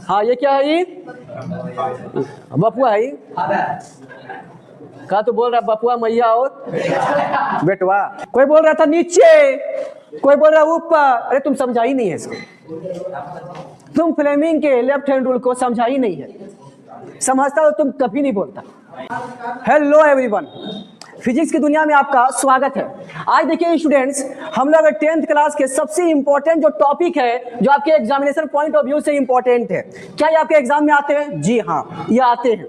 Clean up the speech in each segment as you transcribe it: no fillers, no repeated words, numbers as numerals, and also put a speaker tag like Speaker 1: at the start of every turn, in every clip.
Speaker 1: हाँ ये क्या है? ये बपुआ है। कहा तो बोल रहा बपुआ मैया और बेटवा। कोई बोल रहा था नीचे, कोई बोल रहा ऊपर। अरे तुम समझा ही नहीं है इसको, तुम फ्लेमिंग के लेफ्ट हैंड रूल को समझा ही नहीं है। समझता हो तुम कभी नहीं बोलता। हेलो एवरीवन, फिजिक्स की दुनिया में आपका स्वागत है। आज देखिए स्टूडेंट्स, हम लोग 10th क्लास के सबसे इंपॉर्टेंट जो टॉपिक है, जो आपके एग्जामिनेशन पॉइंट ऑफ व्यू से इंपॉर्टेंट है। क्या ये आपके एग्जाम में आते हैं? जी हाँ, ये आते हैं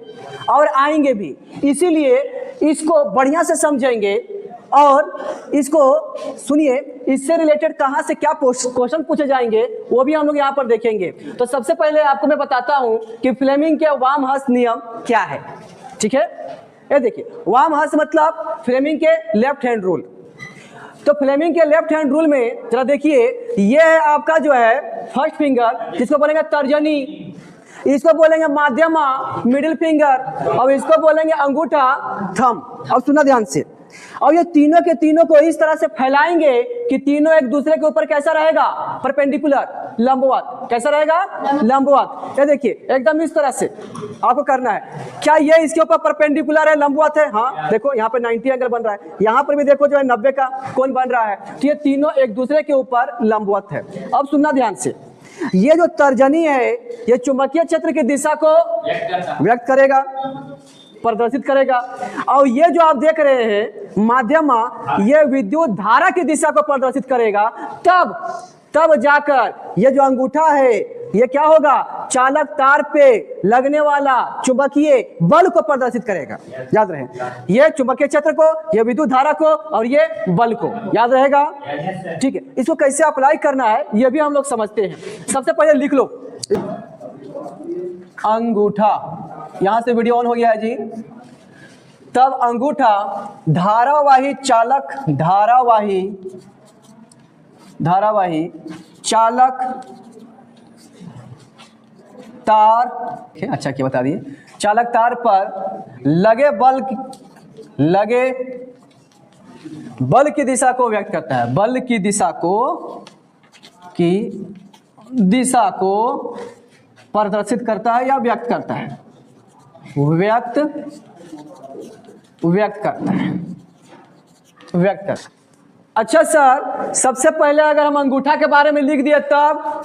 Speaker 1: और आएंगे भी। इसीलिए इसको बढ़िया से समझेंगे और इसको सुनिए, इससे रिलेटेड कहाँ से क्या क्वेश्चन पूछे जाएंगे वो भी हम लोग यहाँ पर देखेंगे। तो सबसे पहले आपको मैं बताता हूँ कि फ्लेमिंग के वाम हस्त नियम क्या है। ठीक है, ये देखिए, वाम हस्त मतलब फ्लेमिंग के लेफ्ट हैंड रूल। तो फ्लेमिंग के लेफ्ट हैंड रूल में जरा देखिए, ये है आपका जो है फर्स्ट फिंगर, जिसको बोलेंगे तर्जनी, इसको बोलेंगे माध्यमा मिडिल फिंगर, और इसको बोलेंगे अंगूठा थंब। अब सुनना ध्यान से, और ये तीनों के तीनों को इस तरह से फैलाएंगे कि तीनों एक दूसरे के ऊपर कैसा रहेगा? परपेंडिकुलर, लंबवत। कैसा रहेगा? लंबवत। ये देखिए, एकदम इस तरह से आपको करना है। क्या ये इसके ऊपर परपेंडिकुलर है, लंबवत है? हाँ, देखो यहाँ पे 90 एंगल बन रहा है, यहाँ पर भी देखो जो है 90 का कोण बन रहा है। तो ये तीनों एक दूसरे के ऊपर लंबवत है। अब सुनना ध्यान से, ये जो तर्जनी है, ये चुंबकीय क्षेत्र की दिशा को व्यक्त करेगा, प्रदर्शित करेगा। और ये जो आप देख रहे हैं माध्यमा, ये विद्युत धारा की दिशा को प्रदर्शित करेगा। तब जाकर ये जो अंगूठा है, ये क्या होगा? चालक तार पे लगने वाला चुंबकीय बल को प्रदर्शित करेगा। याद रहे, ये चुंबकीय क्षेत्र को, ये विद्युत धारा को, और ये बल को। याद रहेगा? ठीक है, इसको कैसे अप्लाई करना है ये भी हम लोग समझते हैं। सबसे पहले लिख लो अंगूठा। यहां से वीडियो ऑन हो गया है जी। तब अंगूठा धारावाही चालक, धारावाही चालक तार, अच्छा क्या बता दिए, चालक तार पर लगे बल की दिशा को व्यक्त करता है। बल की दिशा को प्रदर्शित करता है या व्यक्त करता है? व्यक्त करता है। अच्छा सर, सबसे पहले अगर हम अंगूठा के बारे में लिख दिए तब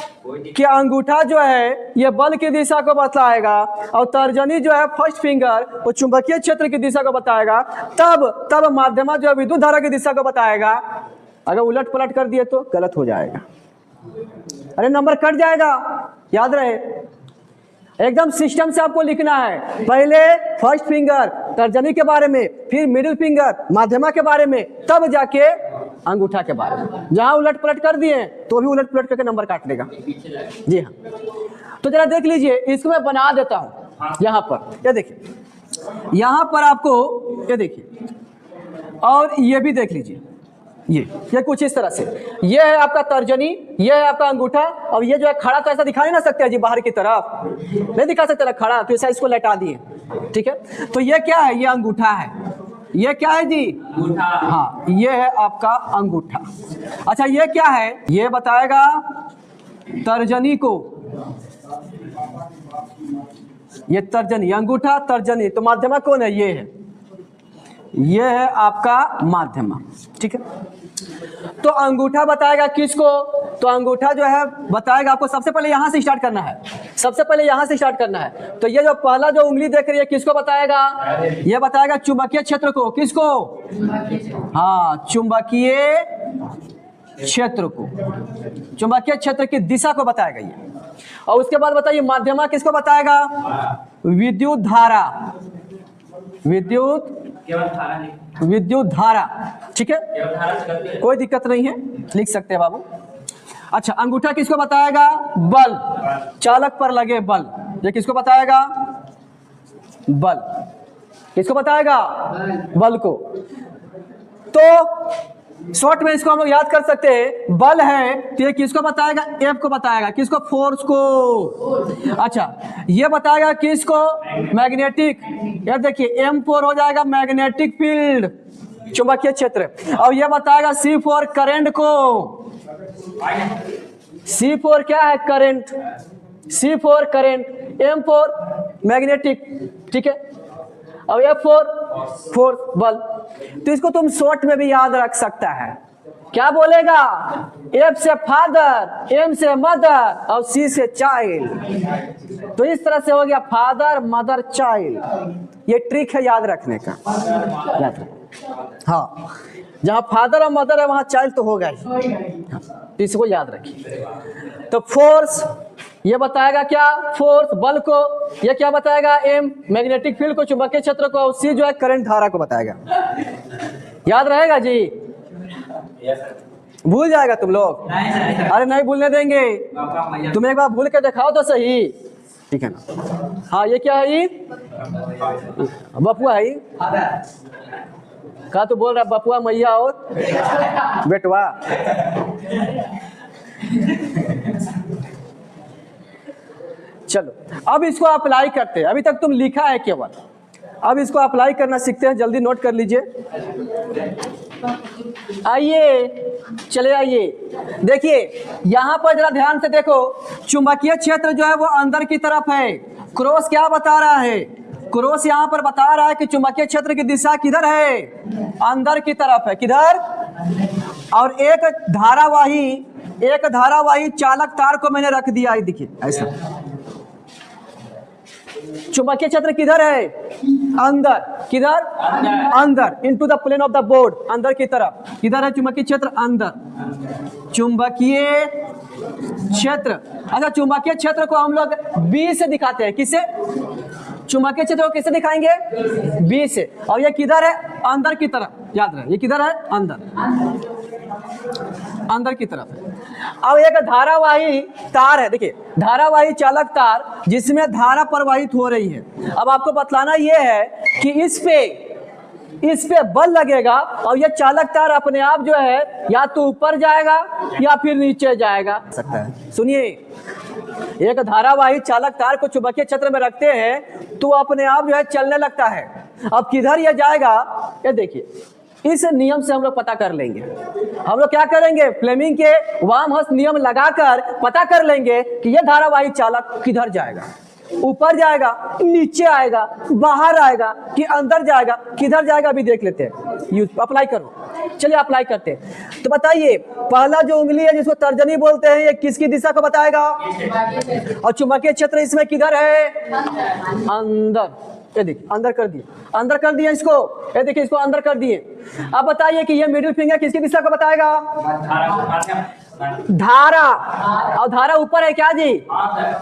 Speaker 1: कि अंगूठा जो है ये बल की दिशा को बताएगा, और तर्जनी जो है फर्स्ट फिंगर वो चुंबकीय क्षेत्र की दिशा को बताएगा। तब माध्यमा जो है विद्युत धारा की दिशा को बताएगा। अगर उलट पलट कर दिए तो गलत हो जाएगा, अरे नंबर कट जाएगा। याद रहे, एकदम सिस्टम से आपको लिखना है। पहले फर्स्ट फिंगर तर्जनी के बारे में, फिर मिडिल फिंगर माध्यमा के बारे में, तब जाके अंगूठा के बारे में। जहां उलट पलट कर दिए तो भी उलट पलट करके नंबर काट लेगा। जी हाँ, तो जरा देख लीजिए, इसको मैं बना देता हूं यहां पर। ये देखिए, यहां पर आपको ये देखिए, और ये भी देख लीजिए, ये कुछ इस तरह से। ये है आपका तर्जनी, ये है आपका अंगूठा, और ये जो है खड़ा तो ऐसा दिखा नहीं ना सकते जी, बाहर की तरफ नहीं दिखा सकते ना खड़ा, तो ऐसा इसको लटा दिए। ठीक है, तो ये क्या है? ये अंगूठा है। ये क्या है जी? अंगूठा। हाँ, ये है आपका अंगूठा। अच्छा, ये क्या है? ये बताएगा तर्जनी को। ये तर्जनी, अंगूठा तर्जनी, तो माध्यमा कौन है? ये है, ये है आपका माध्यमा। ठीक है, तो अंगूठा बताएगा किसको? तो अंगूठा जो है बताएगा आपको, सबसे पहले यहां से स्टार्ट करना है, सबसे पहले यहां से स्टार्ट करना है। तो ये जो पहला जो उंगली देख रही है किसको बताएगा? ये बताएगा चुंबकीय क्षेत्र को। किसको? हाँ, चुंबकीय क्षेत्र को, चुंबकीय क्षेत्र की दिशा को बताएगा ये। और उसके बाद बताइए माध्यमा किसको बताएगा? विद्युत धारा, विद्युत धारा। ठीक है, कोई दिक्कत नहीं है, लिख सकते हैं बाबू। अच्छा, अंगूठा किसको बताएगा? बल, चालक पर लगे बल। ये किसको बताएगा? बल। किसको बताएगा? बल को। तो शॉर्ट में इसको हम लोग याद कर सकते हैं, बल है तो ये किसको बताएगा? एफ को बताएगा। किसको? फोर्स को। अच्छा, ये बताएगा किसको? मैग्नेटिक। ये देखिए M4 हो जाएगा मैग्नेटिक फील्ड, चुंबकीय क्षेत्र। और ये बताएगा C4 करंट को। C4 क्या है? Current. C4 current, M4 magnetic, ठीक है, और F4 फोर्स बल। तो इसको तुम शॉर्ट में भी याद रख सकता है। क्या बोलेगा? F से फादर, M से मदर और C से चाइल्ड। तो इस तरह से हो गया फादर मदर चाइल्ड। ये ट्रिक है याद रखने का, याद रख। हाँ, जहां फादर और मदर है वहां चाइल्ड तो होगा ही। तो इसको याद रखिए। तो फोर्स ये बताएगा क्या? फोर्स बल को। ये क्या बताएगा? M मैग्नेटिक फील्ड को, चुंबकीय क्षेत्र को, और C जो है करंट धारा को बताएगा। याद रहेगा जी? भूल जाएगा तुम लोग? अरे नहीं भूलने देंगे। तुम एक बार भूल के दिखाओ तो सही, ठीक है ना? हाँ, ये क्या है? बपुआ है। कहा तो बोल रहा बपुआ मैया और बेटवा। चलो अब इसको अप्लाई करते हैं। अभी तक तुम लिखा है केवल, अब इसको अप्लाई करना सीखते हैं। जल्दी नोट कर लीजिए। आइए, चले आइए। देखिए यहां पर जरा ध्यान से देखो, चुंबकीय क्षेत्र जो है वो अंदर की तरफ है। क्रॉस क्या बता रहा है? क्रॉस यहां पर बता रहा है कि चुंबकीय क्षेत्र की दिशा किधर है? अंदर की तरफ है। किधर? और एक धारावाही चालक तार को मैंने रख दिया है, देखिए ऐसा। चुंबकीय क्षेत्र किधर है? अंदर। किधर? अंदर, into the plane of the board, अंदर की तरफ। किधर है चुंबकीय क्षेत्र? अंदर। चुंबकीय क्षेत्र, अच्छा चुंबकीय क्षेत्र को हम लोग बी से दिखाते हैं। किससे? चुंबकीय क्षेत्र को किससे दिखाएंगे? बी से। और ये किधर है? अंदर की तरफ। याद रहे, ये किधर है? अंदर की तरफ है। अब एक धारावाही तार है, देखिए धारावाही चालक तार जिसमें धारा प्रवाहित हो रही है। अब आपको बतलाना यह है कि इस पे बल लगेगा और ये चालक तार अपने आप जो है या तो ऊपर जाएगा या फिर नीचे जाएगा सकता है। सुनिए, एक धारावाही चालक तार को चुंबकीय क्षेत्र में रखते हैं तो अपने आप जो है चलने लगता है। अब किधर ये जाएगा, ये देखिए, इस नियम से हम लोग पता कर लेंगे। हम लोग क्या करेंगे? फ्लेमिंग के वामहस्त नियम लगाकर पता कर लेंगे कि यह धारावाही चालक किधर जाएगा। ऊपर जाएगा, नीचे आएगा, बाहर आएगा कि अंदर जाएगा, किधर जाएगा अभी देख लेते हैं। यूज अप्लाई करो। चलिए अप्लाई करते हैं। तो बताइए, पहला जो उंगली है जिसको तर्जनी बोलते हैं, ये किसकी दिशा को बताएगा? और चुंबकीय क्षेत्र इसमें किधर है? अंदर। ये देखिए अंदर कर दिए इसको। ये देखिए इसको अंदर कर दिए। अब बताइए कि ये मिडिल फिंगर किसकी दिशा को बताएगा? धारा। और धारा ऊपर है क्या जी?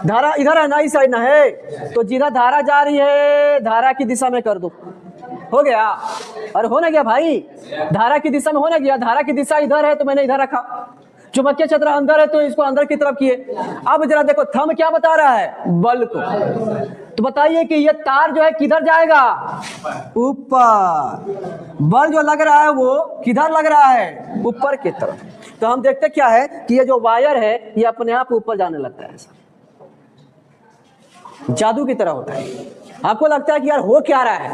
Speaker 1: धारा इधर है ना, इस साइड ना है। तो जिधर धारा जा रही है धारा की दिशा में कर दो, हो गया। अरे होना गया भाई, धारा की दिशा में होना गया। धारा की दिशा इधर है तो मैंने इधर रखा। चुंबकीय क्षेत्र अंदर है तो इसको अंदर की तरफ किए। अब जरा देखो थंब क्या बता रहा है? बल को। तो बताइए कि ये तार जो है किधर जाएगा? ऊपर। बल जो लग रहा है वो किधर लग रहा है? ऊपर की तरफ। तो हम देखते क्या है कि ये जो वायर है ये अपने आप ऊपर जाने लगता है। जादू की तरह होता है। आपको लगता है कि यार हो क्या रहा है,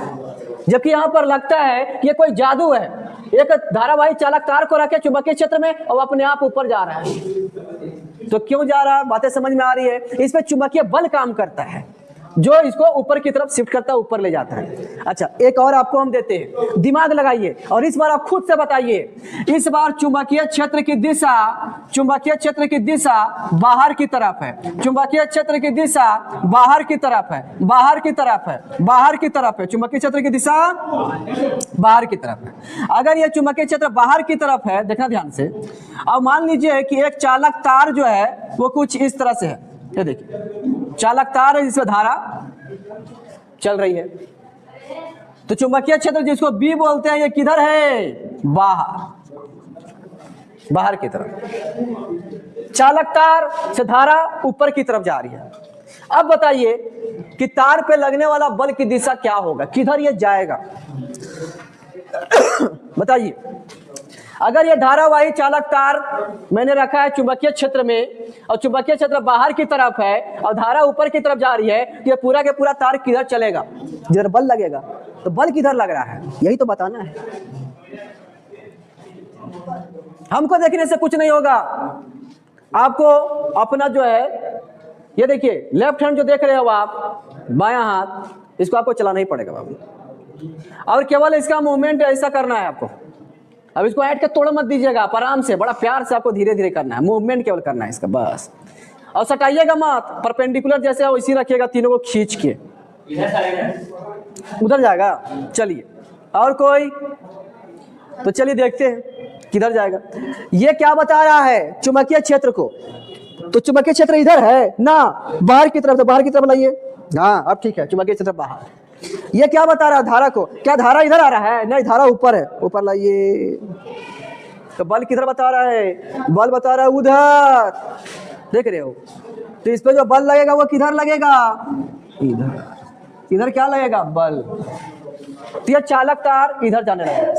Speaker 1: जबकि यहाँ पर लगता है कि ये कोई जादू है। एक धारावाही चालक तार को रखे चुंबकीय क्षेत्र में और अपने आप ऊपर जा रहा है। तो क्यों जा रहा है? बातें समझ में आ रही है। इस पे चुंबकीय बल काम करता है जो इसको ऊपर की तरफ शिफ्ट करता है, ऊपर ले जाता है। अच्छा, एक और आपको हम देते हैं, दिमाग लगाइए और इस बार आप खुद से बताइए। इस बार चुंबकीय क्षेत्र की दिशा बाहर की तरफ है। चुंबकीय क्षेत्र की दिशा बाहर की तरफ है। चुंबकीय क्षेत्र की दिशा बाहर की तरफ है। अगर यह चुंबकीय क्षेत्र बाहर की तरफ है, देखना ध्यान से। अब मान लीजिए कि एक चालक तार जो है वो कुछ इस तरह से है। ये देखिए चालक तार है जिसमें धारा चल रही है। तो चुंबकीय क्षेत्र जिसको बी बोलते हैं ये किधर है? बाहर की तरफ। चालक तार से धारा ऊपर की तरफ जा रही है। अब बताइए कि तार पे लगने वाला बल की दिशा क्या होगा? किधर ये जाएगा? बताइए। अगर ये धारावाही चालक तार मैंने रखा है चुंबकीय क्षेत्र में और चुंबकीय क्षेत्र बाहर की तरफ है और धारा ऊपर की तरफ जा रही है, तो ये पूरा के पूरा तार किधर चलेगा? जिधर बल लगेगा। तो बल किधर लग रहा है यही तो बताना है। हमको देखने से कुछ नहीं होगा, आपको अपना जो है ये देखिए लेफ्ट हैंड जो देख रहे हो आप, बायां हाथ, इसको आपको चलाना ही पड़ेगा बाबू, और केवल इसका मूवमेंट ऐसा करना है आपको। अब इसको ऐड के तोड़ मत दीजिएगा, आप आराम से बड़ा प्यार से आपको धीरे धीरे करना है, मूवमेंट केवल करना है इसका बस। और सटाइएगा मत, परपेंडिकुलर जैसे हो इसी रखिएगा, तीनों को खींच के उधर जाएगा। चलिए और कोई, तो चलिए देखते हैं किधर जाएगा। ये क्या बता रहा है चुंबकीय क्षेत्र को, तो चुंबकीय क्षेत्र इधर है ना, बाहर की तरफ, तो बाहर की तरफ लाइए। हाँ अब ठीक है, चुंबकीय क्षेत्र बाहर। ये क्या बता रहा है धारा को, क्या धारा इधर आ रहा है, नहीं धारा ऊपर है, ऊपर लाइए। तो बल किधर बता रहा है, बल बता रहा है उधर, देख रहे हो। तो इस पे जो बल लगेगा वो किधर लगेगा, इधर। इधर क्या लगेगा, बल। तो ये चालक तार इधर जाने लगेगा,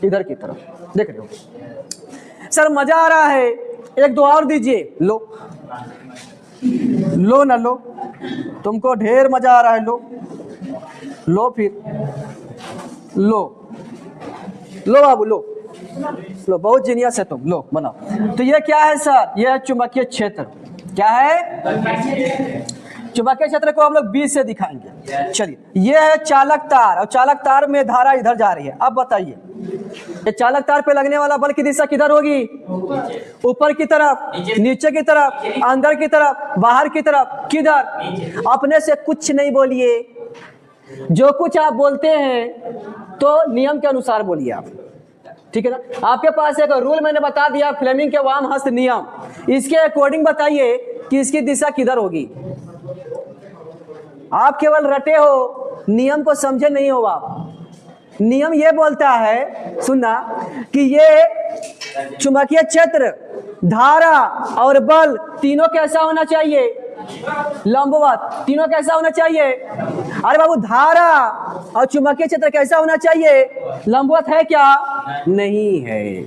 Speaker 1: इधर की तरफ, देख रहे हो। सर मजा आ रहा है, एक दो और दीजिए। लो लो ना लो, तुमको ढेर मजा आ रहा है, लो लो, फिर लो लो बाबू लो लो, बहुत जीनियस है तुम, लो बनाओ। तो ये क्या है सर, ये है चुंबकीय क्षेत्र। क्या है, चुंबकीय क्षेत्र को हम लोग 20 से दिखाएंगे। चलिए ये है चालक तार, और चालक तार में धारा इधर जा रही है। अब बताइए ये चालक तार पे लगने वाला बल की दिशा किधर होगी, ऊपर की तरफ, नीचे की तरफ, अंदर की तरफ, बाहर की तरफ, किधर। अपने से कुछ नहीं बोलिए, जो कुछ आप बोलते हैं तो नियम के अनुसार बोलिए आप, ठीक है ना। आपके पास एक रूल मैंने बता दिया, फ्लेमिंग के वाम हस्त नियम, इसके अकॉर्डिंग बताइए कि इसकी दिशा किधर होगी। आप केवल रटे हो, नियम को समझे नहीं हो आप। नियम ये बोलता है, सुनना, कि ये चुंबकीय क्षेत्र, धारा और बल तीनों कैसा होना चाहिए, लंबवत। तीनों कैसा होना चाहिए, अरे बाबू धारा और चुंबकीय क्षेत्र कैसा होना चाहिए, लंबवत है क्या, नहीं है।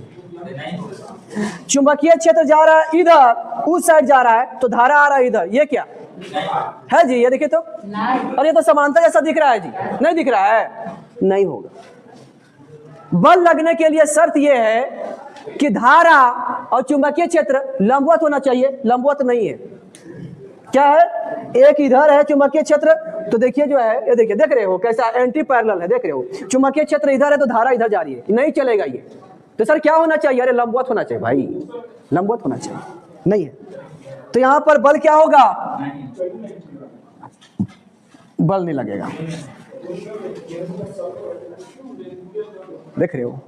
Speaker 1: चुंबकीय क्षेत्र जा रहा है इधर, उस साइड जा रहा है, तो धारा आ रहा है इधर, ये क्या है जी, ये देखिए तो, और ये तो समांतर जैसा दिख रहा है जी, नहीं दिख रहा है, नहीं होगा। बल लगने के लिए शर्त ये है कि धारा और चुंबकीय क्षेत्र लंबवत होना चाहिए, लंबवत नहीं है। क्या है, एक इधर है चुंबकीय क्षेत्र, तो देखिए जो है, ये देखिए, देख रहे हो कैसा एंटी पैरेलल है, देख रहे हो। चुंबकीय क्षेत्र इधर है तो धारा इधर जा रही है, नहीं चलेगा ये। तो सर क्या होना चाहिए, अरे लंबवत होना चाहिए भाई, लंबवत होना चाहिए, नहीं है। तो यहां पर बल क्या होगा, बल नहीं लगेगा, देख रहे हो।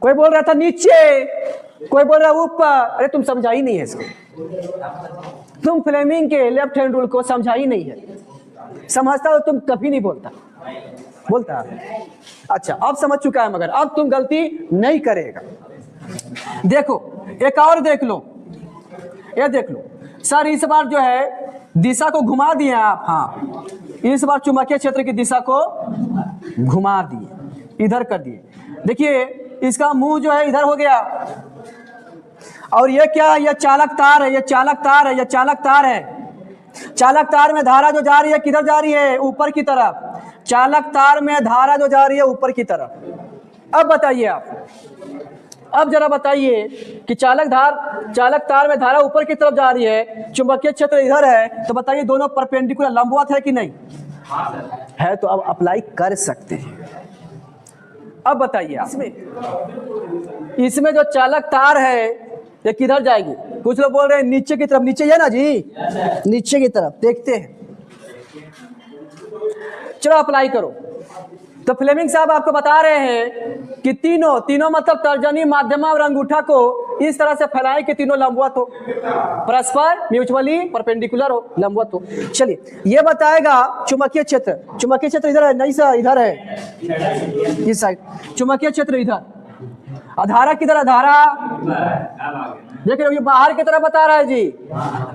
Speaker 1: कोई बोल रहा था नीचे, कोई बोल रहा ऊपर, अरे तुम समझा ही नहीं है इसको, तुम फ्लेमिंग के लेफ्ट हैंड रूल को समझा ही नहीं है। समझता हो तुम कभी नहीं बोलता, बोलता। अच्छा अब समझ चुका है, मगर अब तुम गलती नहीं करेगा। देखो एक और देख लो, ये देख लो सर, इस बार जो है दिशा को घुमा दिए आप, हाँ इस बार चुंबकीय क्षेत्र की दिशा को घुमा दिए, इधर कर दिए। देखिए इसका मुंह जो है इधर हो गया, और ये क्या है, ये चालक तार है, ये चालक तार है, ये चालक तार है। चालक तार में धारा जो जा रही है किधर जा रही है, ऊपर की तरफ। चालक तार में धारा जो जा रही है ऊपर की तरफ। अब बताइए आप, अब जरा बताइए कि चालक तार में धारा ऊपर की तरफ जा रही है, चुंबकीय क्षेत्र इधर है, तो बताइए दोनों परपेंडिकुलर लंबवत है कि नहीं है। तो अब अप्लाई कर सकते हैं। अब बताइए इसमें जो चालक तार है ये किधर जाएगी, कुछ लोग बोल रहे हैं नीचे की तरफ, नीचे है ना जी, नीचे की तरफ, देखते हैं। चलो अप्लाई करो। तो फ्लेमिंग साहब आपको बता रहे हैं कि तीनों मतलब तर्जनी, माध्यमा और अंगूठा को इस तरह से फैलाएं कि तीनों लंबवत हो, परस्पर म्यूचुअली परपेंडिकुलर हो, लंबवत हो। चलिए ये बताएगा चुंबकीय क्षेत्र इधर है, नहीं सर इधर है, इस साइड चुंबकीय क्षेत्र इधर। धारा किधर है, धारा देख रहे हो ये बाहर की तरफ बता रहा है जी,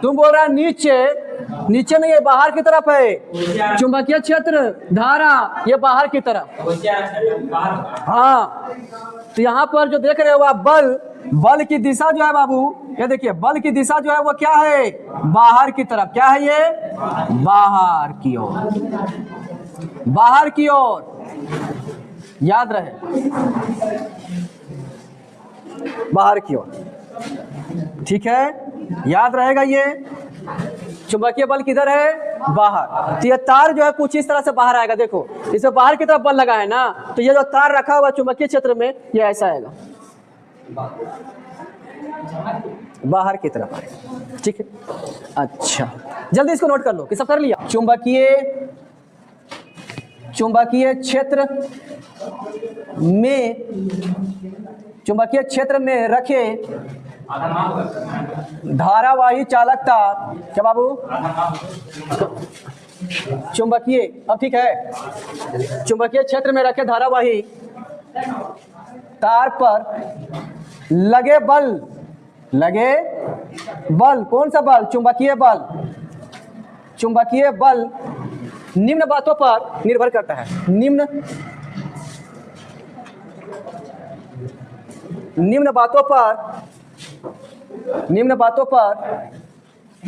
Speaker 1: तुम बोल रहा है नीचे नहीं है, बाहर की तरफ है चुंबकीय क्षेत्र, धारा ये बाहर की तरफ। हाँ तो यहाँ पर जो देख रहे हो आप बल की दिशा जो है बाबू, ये देखिए बल की दिशा जो है वो क्या है, बाहर की तरफ। क्या है ये, बाहर की ओर, बाहर की ओर, याद रहे बाहर की ओर, ठीक है, याद रहेगा ये। चुंबकीय बल किधर है? बाहर। तो ये तार जो है कुछ इस तरह से बाहर आएगा, देखो इसे बाहर की तरफ बल लगा है ना, तो ये जो तार रखा हुआ चुंबकीय क्षेत्र में ये ऐसा आएगा, बाहर की तरफ आएगा, ठीक है। अच्छा जल्दी इसको नोट कर लो कि सब कर लिया। चुंबकीय क्षेत्र में रखे धारावाही चालक तार, क्या बाबू? चुंबकीय, अब ठीक है, चुंबकीय क्षेत्र में रखे धारावाही तार पर लगे बल, कौन सा बल? चुंबकीय बल निम्न बातों पर निर्भर करता है। निम्न बातों पर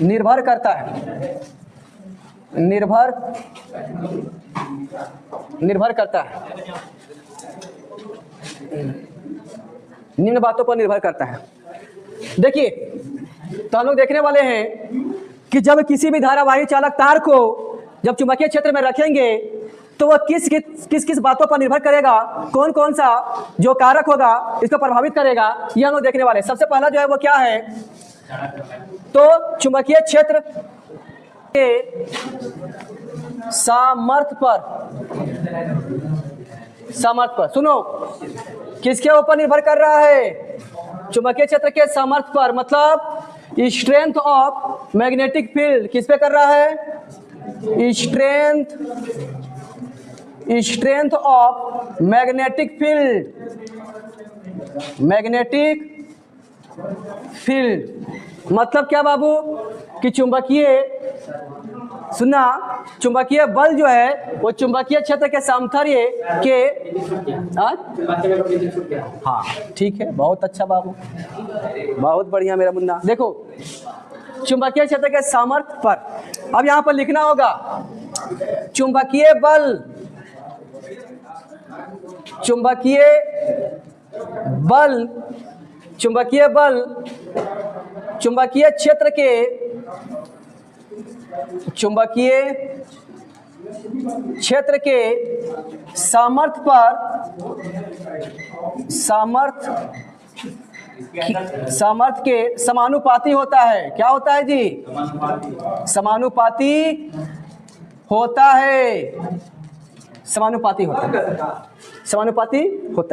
Speaker 1: निर्भर करता है। निर्भर करता है, निम्न बातों पर निर्भर करता है। देखिए तो हम लोग देखने वाले हैं कि जब किसी भी धारावाही चालक तार को जब चुंबकीय क्षेत्र में रखेंगे तो वह किस बातों पर निर्भर करेगा, कौन कौन सा जो कारक होगा इसको प्रभावित करेगा, ये हम लोग देखने वाले हैं। सबसे पहला जो है वो क्या है, तो चुंबकीय क्षेत्र के सामर्थ्य पर, सुनो किसके ऊपर निर्भर कर रहा है? चुंबकीय क्षेत्र के सामर्थ्य पर, मतलब स्ट्रेंथ ऑफ मैग्नेटिक फील्ड किस पे कर रहा है? स्ट्रेंथ ऑफ मैग्नेटिक फील्ड मतलब क्या बाबू कि चुंबकीय बल जो है वो चुंबकीय क्षेत्र के सामर्थ्य के, हाँ ठीक है, बहुत अच्छा बाबू, बहुत बढ़िया मेरा मुन्ना। देखो चुंबकीय क्षेत्र के सामर्थ्य पर, अब यहां पर लिखना होगा चुंबकीय बल चुंबकीय क्षेत्र के सामर्थ्य के समानुपाती होता है। क्या होता है जी? समानुपाती होता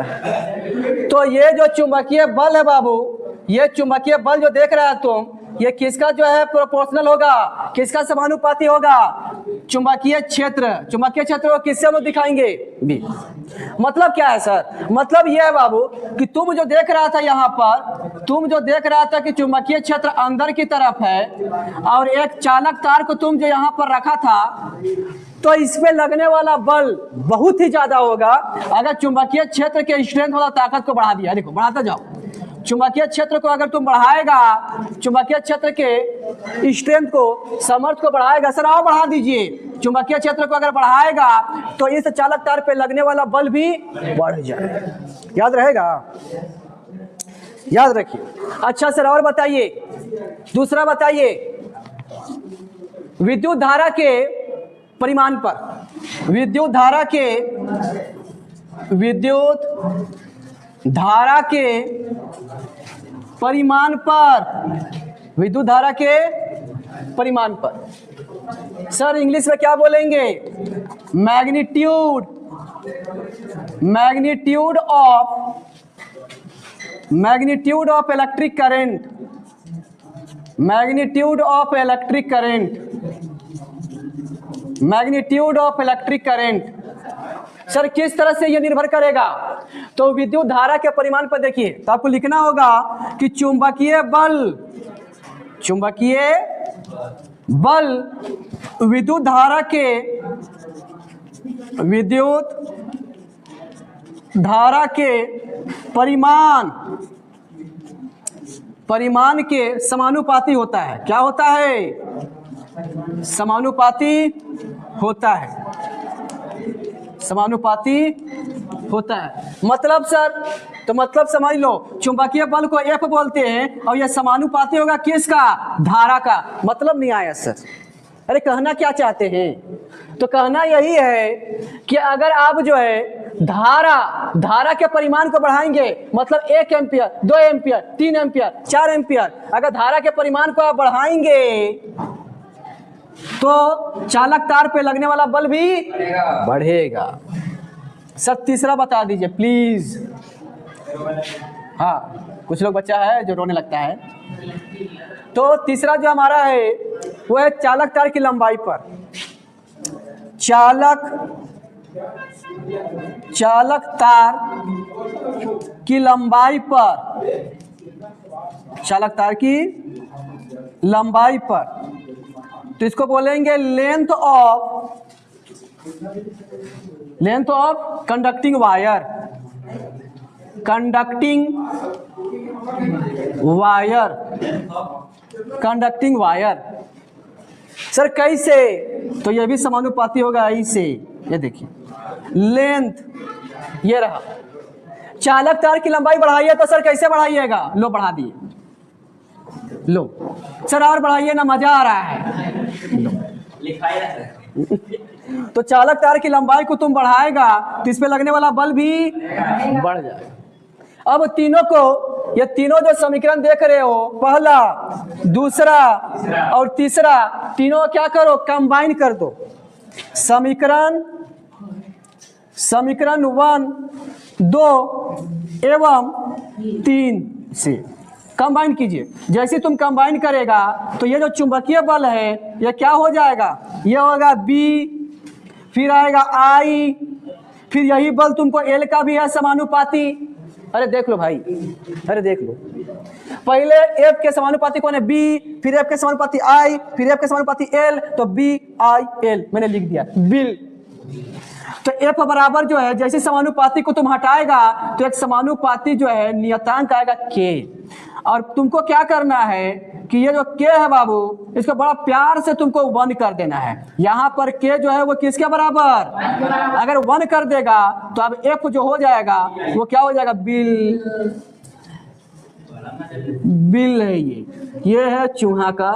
Speaker 1: है। तो ये जो चुंबकीय बल है बाबू, ये चुंबकीय बल जो देख रहा है तुम, ये किसका जो है प्रोपोर्शनल होगा, किसका समानुपाती होगा? चुंबकीय क्षेत्र को किससे हम लोग दिखाएंगे? बी। मतलब क्या है सर? मतलब ये है बाबू कि तुम जो देख रहा था यहाँ पर, तुम जो देख रहा था कि चुंबकीय क्षेत्र अंदर की तरफ है और एक चालक तार को तुम जो यहाँ पर रखा था, तो इस पे लगने वाला बल बहुत ही ज्यादा होगा अगर चुंबकीय क्षेत्र के स्ट्रेंथ वाला ताकत को बढ़ा दिया। देखो बढ़ाता जाओ, चुंबकीय क्षेत्र को अगर तुम बढ़ाएगा, चुंबकीय क्षेत्र के स्ट्रेंथ को, सामर्थ्य को बढ़ाएगा, सर आओ बढ़ा दीजिए, चुंबकीय क्षेत्र को अगर बढ़ाएगा तो इस चालक तार पे लगने वाला बल भी बढ़ जाएगा। याद रहेगा? याद रखिए। अच्छा सर और बताइए, दूसरा बताइए, विद्युत धारा के परिमाण पर, विद्युत धारा के परिमाण पर, सर इंग्लिश में क्या बोलेंगे? Magnitude of electric current. Sir किस तरह से यह निर्भर करेगा? तो विद्युत धारा के परिमाण पर देखिए, तो आपको लिखना होगा कि चुंबकीय बल विद्युत धारा के परिमाण के समानुपाती होता है। क्या होता है? समानुपाती होता है। मतलब सर तो मतलब समझ लो, चुंबकीय बल को F बोलते हैं और यह समानुपाती होगा किसका? धारा का। मतलब नहीं आया सर। अरे कहना क्या चाहते हैं? तो कहना यही है कि अगर आप जो है धारा के परिमाण को बढ़ाएंगे, मतलब 1 एम्पियर, 2 एम्पियर, 3 एम्पियर, 4 एम्पियर, अगर धारा के परिमाण को आप बढ़ाएंगे तो चालक तार पे लगने वाला बल भी बढ़ेगा। सर तीसरा बता दीजिए प्लीज। हाँ, कुछ लोग बच्चा है जो रोने लगता है। तो तीसरा जो हमारा है वो है चालक तार की लंबाई पर। चालक तार की लंबाई पर, चालक तार की लंबाई पर, तो इसको बोलेंगे length of conducting wire. Conducting wire sir कैसे? तो ये भी समानुपाती होगा ऐसे। ये देखिए लेंथ, ये रहा। चालक तार की लंबाई बढ़ाइए तो सर कैसे बढ़ाइएगा? लो बढ़ा दिए, लो सर और बढ़ाइए ना, मजा आ रहा है। लो तो चालक तार की लंबाई को तुम बढ़ाएगा तो इस पे लगने वाला बल भी बढ़ जाएगा। अब तीनों को, ये तीनों जो समीकरण देख रहे हो, पहला, दूसरा और तीसरा, तीनों क्या करो? कंबाइन कर दो। समीकरण 1, 2 एवं 3 से कंबाइन कीजिए। जैसे तुम कंबाइन करेगा तो ये जो चुंबकीय बल है ये क्या हो जाएगा? ये होगा B, फिर आएगा I, फिर यही बल तुमको L का भी है समानुपाती। अरे देख लो भाई, अरे देख लो, पहले F के समानुपाती कौन है? B, फिर F के समानुपाती I, फिर F के समानुपाती L, तो BIL मैंने लिख दिया बिल। तो F बराबर जो है, जैसे समानुपाती को तुम हटाएगा तो एक समानुपाती जो है नियतांक आएगा K, और तुमको क्या करना है कि ये जो K है बाबू, इसको बड़ा प्यार से तुमको 1 कर देना है। यहाँ पर K जो है वो किसके बराबर? अगर 1 कर देगा तो अब F जो हो जाएगा वो क्या हो जाएगा? बिल है। ये है चूहा का